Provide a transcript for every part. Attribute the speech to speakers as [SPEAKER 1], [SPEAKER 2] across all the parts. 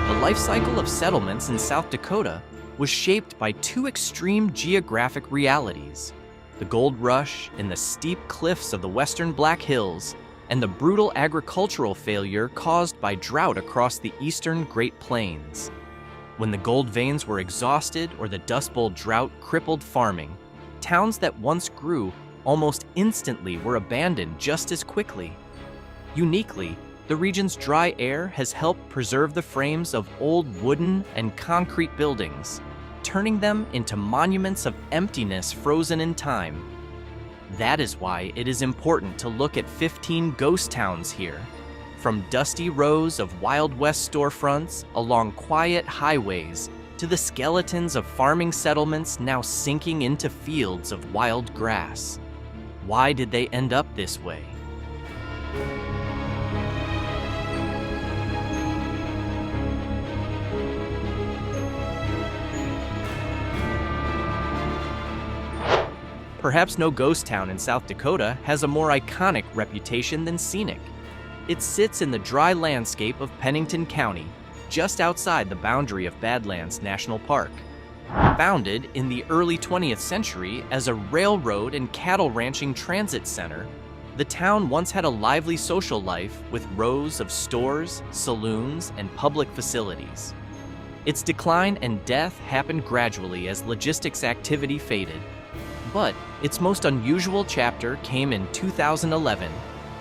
[SPEAKER 1] The life cycle of settlements in South Dakota was shaped by two extreme geographic realities: the gold rush in the steep cliffs of the western Black Hills, and the brutal agricultural failure caused by drought across the eastern Great Plains. When the gold veins were exhausted or the Dust Bowl drought crippled farming, towns that once grew almost instantly were abandoned just as quickly. Uniquely, the region's dry air has helped preserve the frames of old wooden and concrete buildings, turning them into monuments of emptiness frozen in time. That is why it is important to look at 15 ghost towns here. From dusty rows of Wild West storefronts along quiet highways to the skeletons of farming settlements now sinking into fields of wild grass. Why did they end up this way? Perhaps no ghost town in South Dakota has a more iconic reputation than Scenic. It sits in the dry landscape of Pennington County, just outside the boundary of Badlands National Park. Founded in the early 20th century as a railroad and cattle ranching transit center, the town once had a lively social life with rows of stores, saloons, and public facilities. Its decline and death happened gradually as logistics activity faded. But its most unusual chapter came in 2011,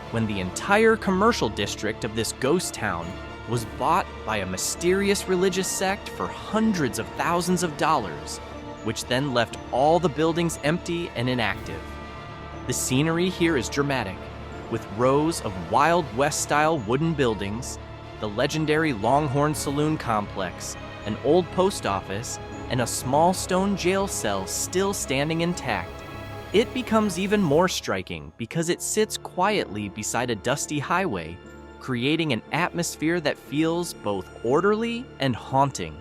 [SPEAKER 1] when the entire commercial district of this ghost town was bought by a mysterious religious sect for hundreds of thousands of dollars, which then left all the buildings empty and inactive. The scenery here is dramatic, with rows of Wild West-style wooden buildings, the legendary Longhorn Saloon complex, an old post office, and a small stone jail cell still standing intact. It becomes even more striking because it sits quietly beside a dusty highway, creating an atmosphere that feels both orderly and haunting.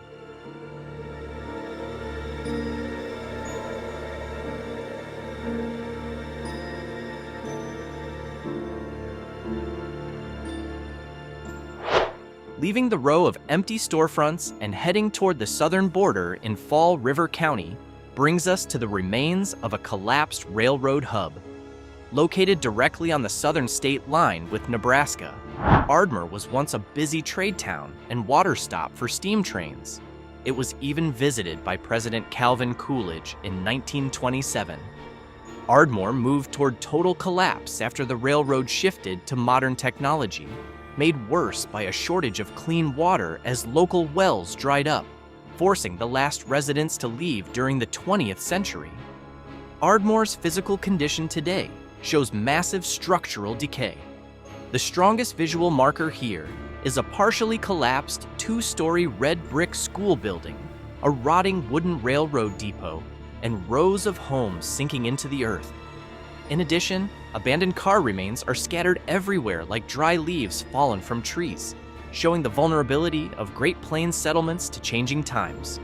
[SPEAKER 1] Leaving the row of empty storefronts and heading toward the southern border in Fall River County brings us to the remains of a collapsed railroad hub. Located directly on the southern state line with Nebraska, Ardmore was once a busy trade town and water stop for steam trains. It was even visited by President Calvin Coolidge in 1927. Ardmore moved toward total collapse after the railroad shifted to modern technology, made worse by a shortage of clean water as local wells dried up, forcing the last residents to leave during the 20th century. Ardmore's physical condition today shows massive structural decay. The strongest visual marker here is a partially collapsed two-story red brick school building, a rotting wooden railroad depot, and rows of homes sinking into the earth. In addition, abandoned car remains are scattered everywhere like dry leaves fallen from trees, showing the vulnerability of Great Plains settlements to changing times.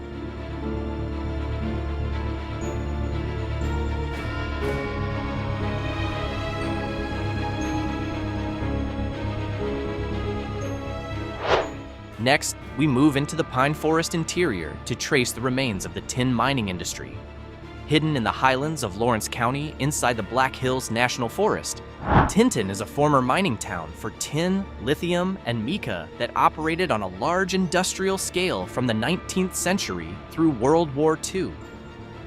[SPEAKER 1] Next, we move into the pine forest interior to trace the remains of the tin mining industry. Hidden in the highlands of Lawrence County inside the Black Hills National Forest, Tinton is a former mining town for tin, lithium, and mica that operated on a large industrial scale from the 19th century through World War II.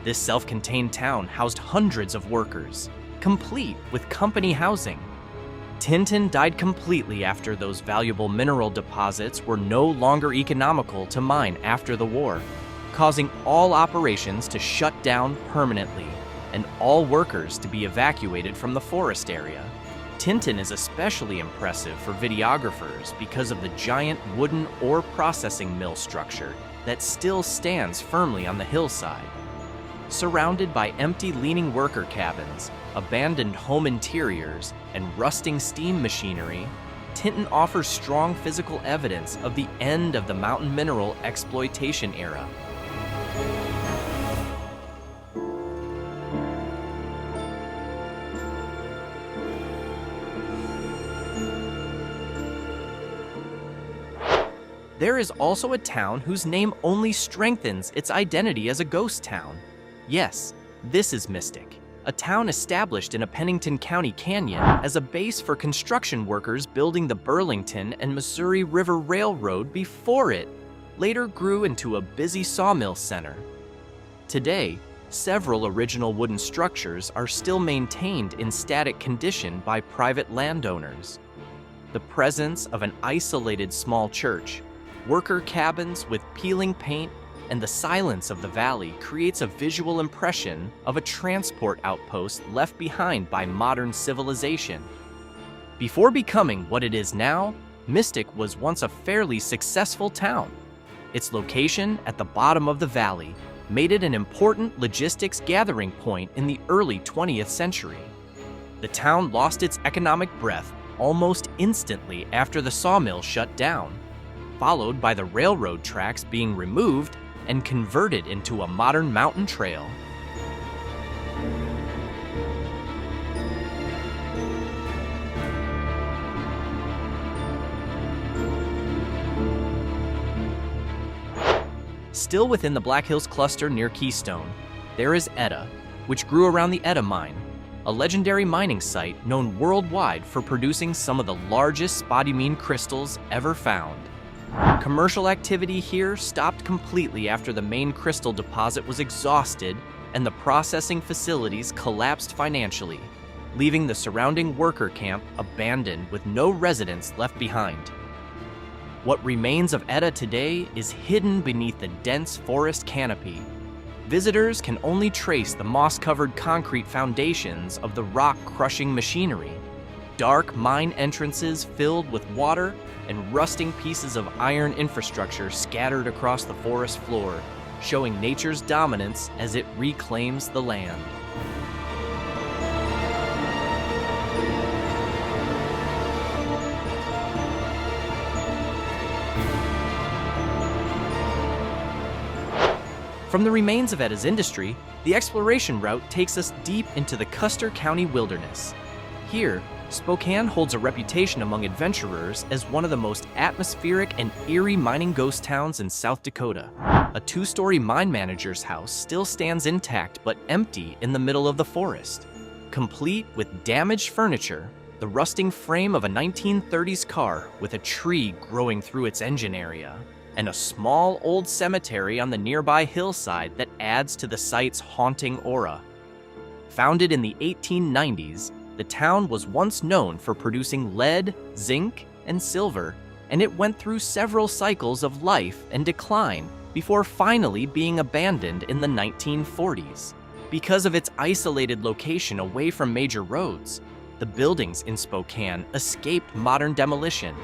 [SPEAKER 1] This self-contained town housed hundreds of workers, complete with company housing. Tinton died completely after those valuable mineral deposits were no longer economical to mine after the war, causing all operations to shut down permanently and all workers to be evacuated from the forest area. Tinton is especially impressive for videographers because of the giant wooden ore processing mill structure that still stands firmly on the hillside. Surrounded by empty leaning worker cabins, abandoned home interiors, and rusting steam machinery, Tinton offers strong physical evidence of the end of the mountain mineral exploitation era. There is also a town whose name only strengthens its identity as a ghost town. Yes, this is Mystic, a town established in a Pennington County canyon as a base for construction workers building the Burlington and Missouri River Railroad before it later grew into a busy sawmill center. Today, several original wooden structures are still maintained in static condition by private landowners. The presence of an isolated small church, worker cabins with peeling paint, and the silence of the valley creates a visual impression of a transport outpost left behind by modern civilization. Before becoming what it is now, Mystic was once a fairly successful town. Its location at the bottom of the valley made it an important logistics gathering point in the early 20th century. The town lost its economic breath almost instantly after the sawmill shut down, followed by the railroad tracks being removed and converted into a modern mountain trail. Still within the Black Hills cluster near Keystone, there is Etta, which grew around the Etta mine, a legendary mining site known worldwide for producing some of the largest spodumene crystals ever found. Commercial activity here stopped completely after the main crystal deposit was exhausted and the processing facilities collapsed financially, leaving the surrounding worker camp abandoned with no residents left behind. What remains of Etta today is hidden beneath the dense forest canopy. Visitors can only trace the moss-covered concrete foundations of the rock-crushing machinery, dark mine entrances filled with water, and rusting pieces of iron infrastructure scattered across the forest floor, showing nature's dominance as it reclaims the land. From the remains of Etta's industry, the exploration route takes us deep into the Custer County wilderness. Here, Spokane holds a reputation among adventurers as one of the most atmospheric and eerie mining ghost towns in South Dakota. A two-story mine manager's house still stands intact but empty in the middle of the forest. Complete with damaged furniture, the rusting frame of a 1930s car with a tree growing through its engine area, and a small old cemetery on the nearby hillside that adds to the site's haunting aura. Founded in the 1890s, the town was once known for producing lead, zinc, and silver, and it went through several cycles of life and decline before finally being abandoned in the 1940s. Because of its isolated location away from major roads, the buildings in Spokane escaped modern demolition.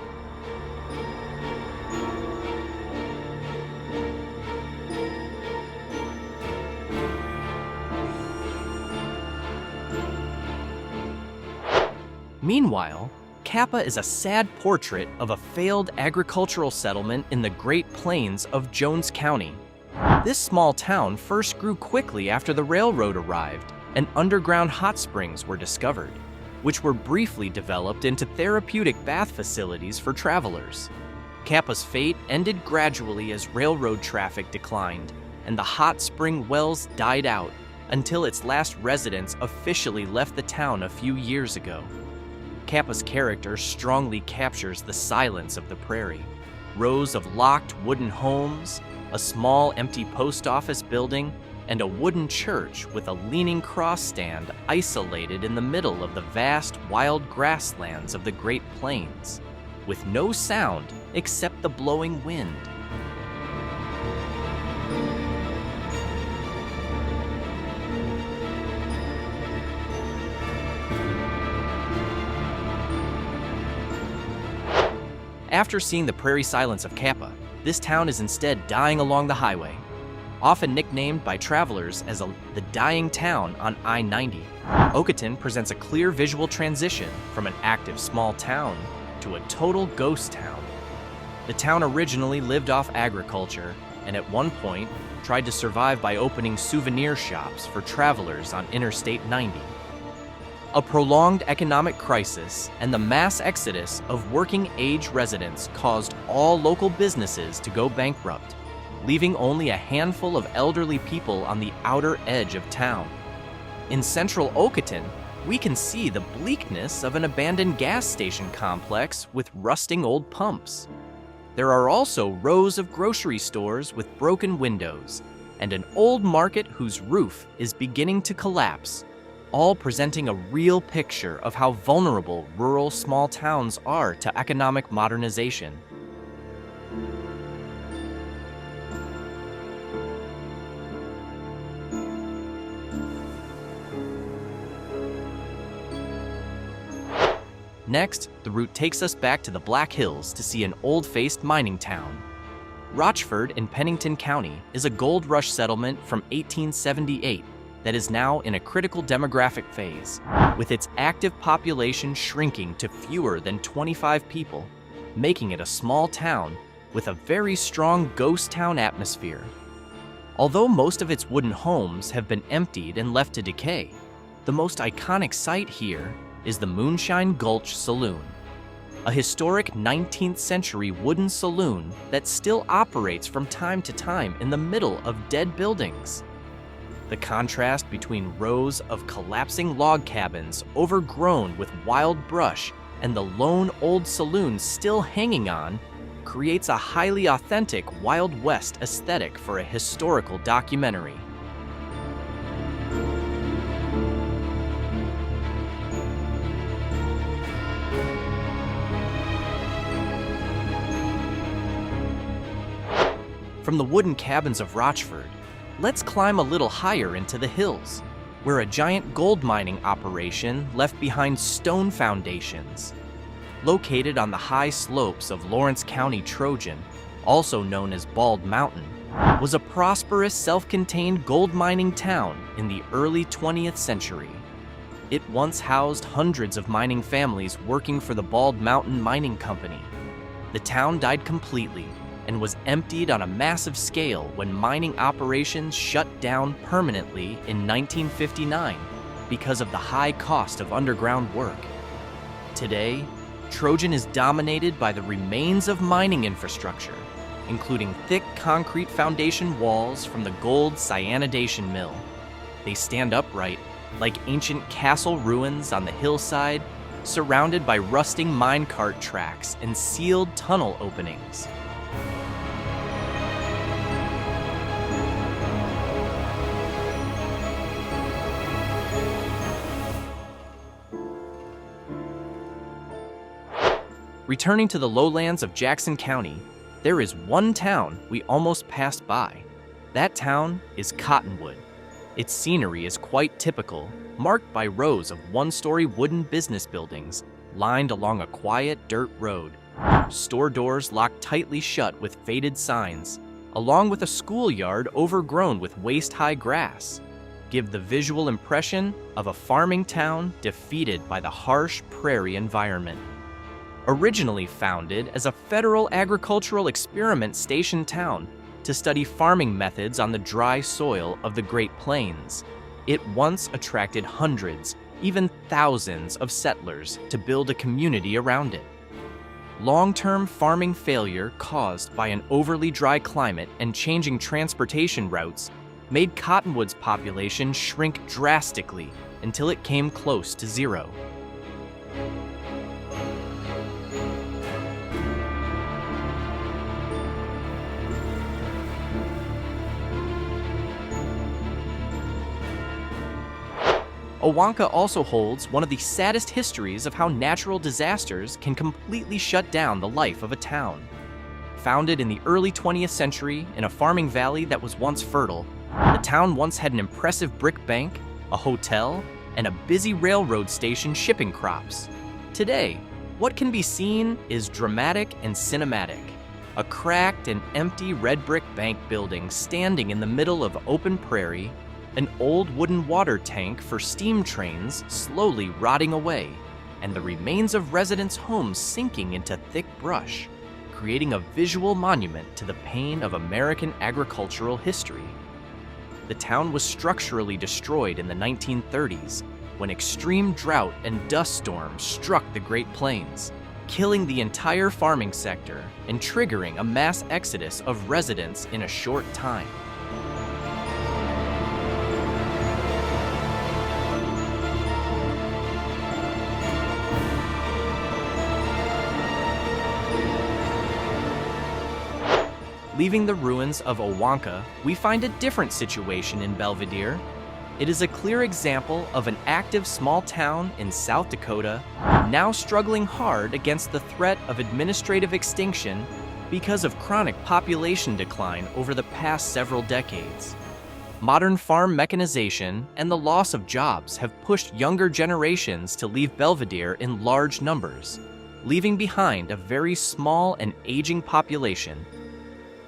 [SPEAKER 1] Meanwhile, Capa is a sad portrait of a failed agricultural settlement in the Great Plains of Jones County. This small town first grew quickly after the railroad arrived and underground hot springs were discovered, which were briefly developed into therapeutic bath facilities for travelers. Capa's fate ended gradually as railroad traffic declined and the hot spring wells died out until its last residents officially left the town a few years ago. Capa's character strongly captures the silence of the prairie. Rows of locked wooden homes, a small empty post office building, and a wooden church with a leaning cross stand isolated in the middle of the vast wild grasslands of the Great Plains, with no sound except the blowing wind. After seeing the prairie silence of Capa, this town is instead dying along the highway. Often nicknamed by travelers as the dying town on I-90, Okaton presents a clear visual transition from an active small town to a total ghost town. The town originally lived off agriculture and at one point tried to survive by opening souvenir shops for travelers on Interstate 90. A prolonged economic crisis and the mass exodus of working-age residents caused all local businesses to go bankrupt, leaving only a handful of elderly people on the outer edge of town. In central Okaton, we can see the bleakness of an abandoned gas station complex with rusting old pumps. There are also rows of grocery stores with broken windows and an old market whose roof is beginning to collapse, all presenting a real picture of how vulnerable rural small towns are to economic modernization. Next, the route takes us back to the Black Hills to see an old-faced mining town. Rochford in Pennington County is a gold rush settlement from 1878 that is now in a critical demographic phase, with its active population shrinking to fewer than 25 people, making it a small town with a very strong ghost town atmosphere. Although most of its wooden homes have been emptied and left to decay, the most iconic site here is the Moonshine Gulch Saloon, a historic 19th century wooden saloon that still operates from time to time in the middle of dead buildings. The contrast between rows of collapsing log cabins overgrown with wild brush and the lone old saloon still hanging on creates a highly authentic Wild West aesthetic for a historical documentary. From the wooden cabins of Rochford, let's climb a little higher into the hills, where a giant gold mining operation left behind stone foundations. Located on the high slopes of Lawrence County, Trojan, also known as Bald Mountain, was a prosperous self-contained gold mining town in the early 20th century. It once housed hundreds of mining families working for the Bald Mountain Mining Company. The town died completely and was emptied on a massive scale when mining operations shut down permanently in 1959 because of the high cost of underground work. Today, Trojan is dominated by the remains of mining infrastructure, including thick concrete foundation walls from the gold cyanidation mill. They stand upright, like ancient castle ruins on the hillside, surrounded by rusting minecart tracks and sealed tunnel openings. Returning to the lowlands of Jackson County, there is one town we almost passed by. That town is Cottonwood. Its scenery is quite typical, marked by rows of one-story wooden business buildings lined along a quiet dirt road. Store doors locked tightly shut with faded signs, along with a schoolyard overgrown with waist-high grass, give the visual impression of a farming town defeated by the harsh prairie environment. Originally founded as a federal agricultural experiment station town to study farming methods on the dry soil of the Great Plains, it once attracted hundreds, even thousands of settlers to build a community around it. Long-term farming failure caused by an overly dry climate and changing transportation routes made Cottonwood's population shrink drastically until it came close to zero. Owanka also holds one of the saddest histories of how natural disasters can completely shut down the life of a town. Founded in the early 20th century in a farming valley that was once fertile, the town once had an impressive brick bank, a hotel, and a busy railroad station shipping crops. Today, what can be seen is dramatic and cinematic. A cracked and empty red brick bank building standing in the middle of open prairie, an old wooden water tank for steam trains slowly rotting away, and the remains of residents' homes sinking into thick brush, creating a visual monument to the pain of American agricultural history. The town was structurally destroyed in the 1930s when extreme drought and dust storms struck the Great Plains, killing the entire farming sector and triggering a mass exodus of residents in a short time. Leaving the ruins of Owanka, we find a different situation in Belvidere. It is a clear example of an active small town in South Dakota, now struggling hard against the threat of administrative extinction because of chronic population decline over the past several decades. Modern farm mechanization and the loss of jobs have pushed younger generations to leave Belvidere in large numbers, leaving behind a very small and aging population.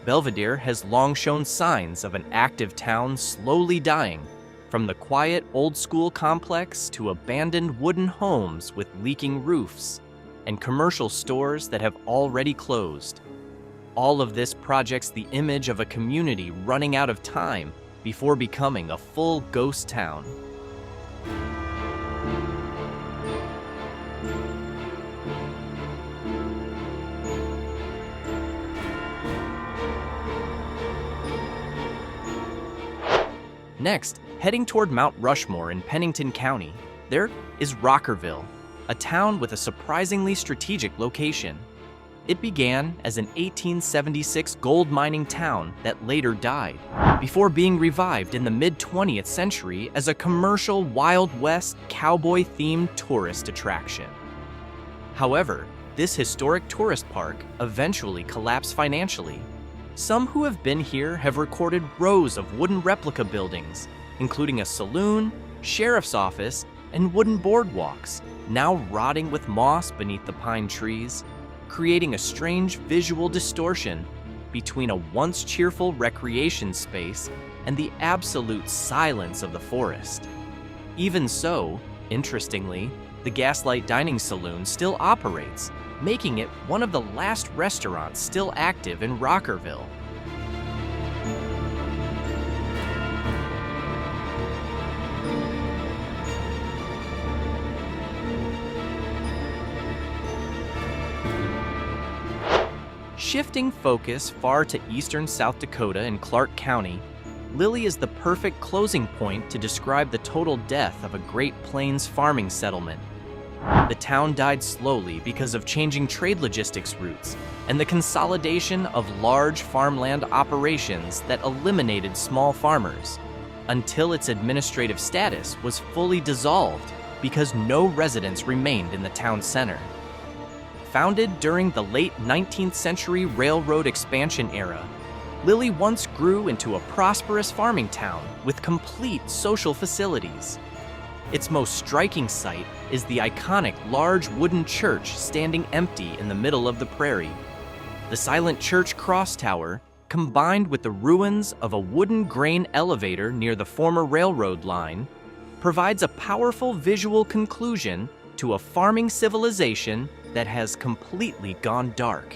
[SPEAKER 1] Belvidere has long shown signs of an active town slowly dying, from the quiet old-school complex to abandoned wooden homes with leaking roofs and commercial stores that have already closed. All of this projects the image of a community running out of time before becoming a full ghost town. Next, heading toward Mount Rushmore in Pennington County, there is Rockerville, a town with a surprisingly strategic location. It began as an 1876 gold mining town that later died, before being revived in the mid-20th century as a commercial Wild West cowboy-themed tourist attraction. However, this historic tourist park eventually collapsed financially. Some who have been here have recorded rows of wooden replica buildings, including a saloon, sheriff's office, and wooden boardwalks, now rotting with moss beneath the pine trees, creating a strange visual distortion between a once cheerful recreation space and the absolute silence of the forest. Even so, interestingly, the Gaslight Dining Saloon still operates, making it one of the last restaurants still active in Rockerville. Shifting focus far to eastern South Dakota and Clark County, Lily is the perfect closing point to describe the total death of a Great Plains farming settlement. The town died slowly because of changing trade logistics routes and the consolidation of large farmland operations that eliminated small farmers, until its administrative status was fully dissolved because no residents remained in the town center. Founded during the late 19th century railroad expansion era, Lily once grew into a prosperous farming town with complete social facilities. Its most striking sight is the iconic large wooden church standing empty in the middle of the prairie. The silent church cross tower, combined with the ruins of a wooden grain elevator near the former railroad line, provides a powerful visual conclusion to a farming civilization that has completely gone dark.